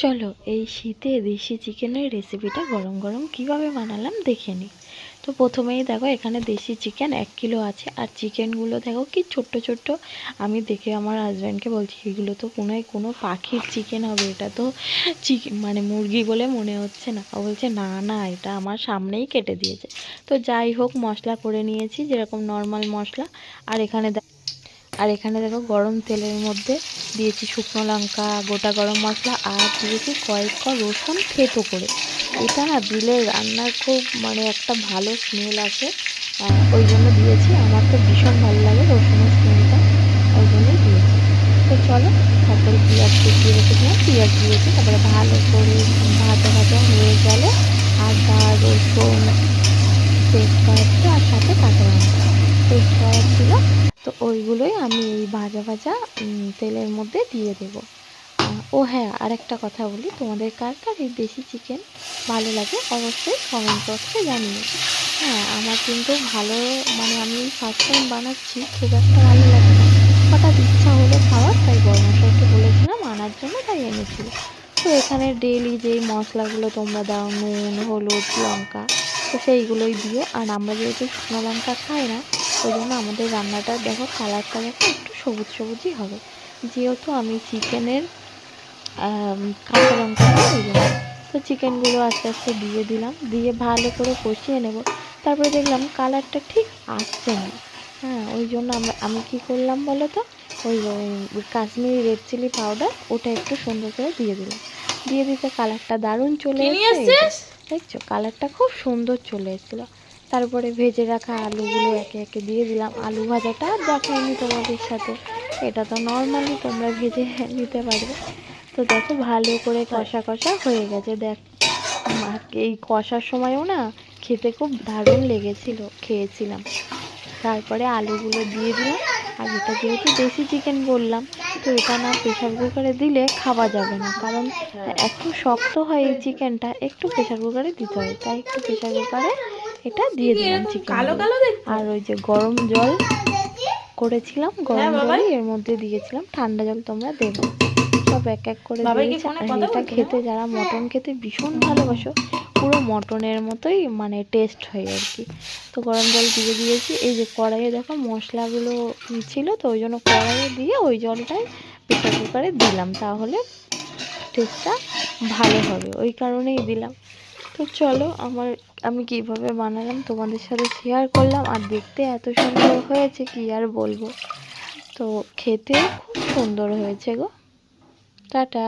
চলো এই শীতে দেশি চিকেনের রেসিপিটা গরম গরম কিভাবে বানালাম দেখে নিই। তো প্রথমেই দেখো এখানে দেশি চিকেন 1 কিলো আছে, আর চিকেনগুলো দেখো কি ছোট্ট ছোট্ট। আমি দেখে আমার হাজব্যান্ডকে বলছি এগুলো তো কোনো পাখির চিকেন হবে, এটা তো চিকেন মানে মুরগি বলে মনে হচ্ছে না। ও বলছে না না, এটা আমার সামনেই কেটে দিয়েছে। তো যাই হোক, মশলা করে নিয়েছি যেরকম নর্মাল মশলা। আর এখানে দেখো গরম তেলের মধ্যে দিয়েছি শুকনো লঙ্কা, গোটা গরম মশলা, আর দিয়েছি কয়েক রসুন থেতো করে। এটা না দিলে রান্নার খুব একটা ভালো স্মেল আসে, ওই জন্য দিয়েছি। আমার তো ভীষণ ভালো লাগে রসুনের স্মেলটা, ওই জন্যই দিয়েছি। তো চলো, তারপরে পেঁয়াজ কুচিয়ে রেখেছিলাম, পেঁয়াজ দিয়েছি। তারপরে ভালো করে ভাজা ভাজা হয়ে গেলে আদা রসুন পেস্ট করা ছিল, আর সাথে কাঁচা লঙ্কা পেস্ট করা ছিল। তো ওইগুলোই আমি এই ভাজা ভাজা তেলের মধ্যে দিয়ে দেবো। ও হ্যাঁ, আরেকটা কথা বলি, তোমাদের কার কার এই দেশি চিকেন ভালো লাগে অবশ্যই কমেন্ট বক্সে জানিও। হ্যাঁ, আমার কিন্তু ভালো আমি ফার্স্ট টাইম বানাচ্ছি, খুব একটা ভালো লাগে না। হঠাৎ ইচ্ছা হলো খাওয়ার, তাই বড়মশাইকে বলেছিলাম আনার জন্য, তাই এনেছিল। তো এখানে ডেইলি যেই মশলাগুলো তোমরা দাও, নুন হলুদ লঙ্কা, তো সেইগুলোই দিও। আর আমরা যেহেতু শুকনো লঙ্কা খাই না, ওই জন্য আমাদের রান্নাটা দেখো কালারটা দেখো একটু সবুজ সবুজই হবে, যেহেতু আমি চিকেনের কাঁচা লঙ্কা দিই ওই জন্য। তো চিকেনগুলো আস্তে আস্তে দিয়ে দিলাম, দিয়ে ভালো করে কষিয়ে নেব। তারপরে দেখলাম কালারটা ঠিক আসছে না। হ্যাঁ, ওই জন্য আমি কী করলাম বলো তো, ওই কাশ্মীরি রেড চিলি পাউডার ওটা একটু সুন্দর করে দিয়ে দিলাম। দিয়ে দিতে কালারটা দারুণ চলে এসেছে, দেখছো কালারটা খুব সুন্দর চলে এসেছিলো। তারপরে ভেজে রাখা আলুগুলো একে একে দিয়ে দিলাম। আলু ভাজাটা আর দেখাইনি তোমাদের সাথে, এটা তো নর্মালি তোমরা ভেজে নিতে পারবে। তো দেখো ভালো করে কষা কষা হয়ে গেছে। দেখ এই কষার সময়ও না খেতে খুব দারুণ লেগেছিল, খেয়েছিলাম। তারপরে আলুগুলো দিয়ে দিলাম। আর এটা যেহেতু দেশি চিকেন বললাম, তো এটা না প্রেশার কুকারে দিলে খাওয়া যাবে না, কারণ একটু শক্ত হয় এই চিকেনটা, একটু প্রেশার কুকারে দিতে হয়। তাই একটু প্রেশার কুকারে এটা দিয়ে দিলাম চিকেন। আর ওই যে গরম জল করেছিলাম, গরম জলই এর মধ্যে দিয়েছিলাম, ঠান্ডা জল তোমরা দেবে। সব এক এক করে দিয়েছি। আর এটা খেতে যারা মটন খেতে ভীষণ ভালোবাসো, পুরো মটনের মতোই টেস্ট হয় আর কি। তো গরম জল দিয়ে দিয়েছি। এই যে কড়াইয়ে দেখো মশলাগুলো ছিল, তো ওই জন্য কড়াইয়ে দিয়ে ওই জলটাই প্রেসার কুকারে দিলাম, তাহলে টেস্টটা ভালো হবে, ওই কারণেই দিলাম। তো চলো, আমি কিভাবে বানালাম তোমাদের সাথে শেয়ার করলাম। আর দেখতে এত সুন্দর হয়েছে কি আর বলবো, তো খেতে খুব সুন্দর হয়েছে গো। টাটা।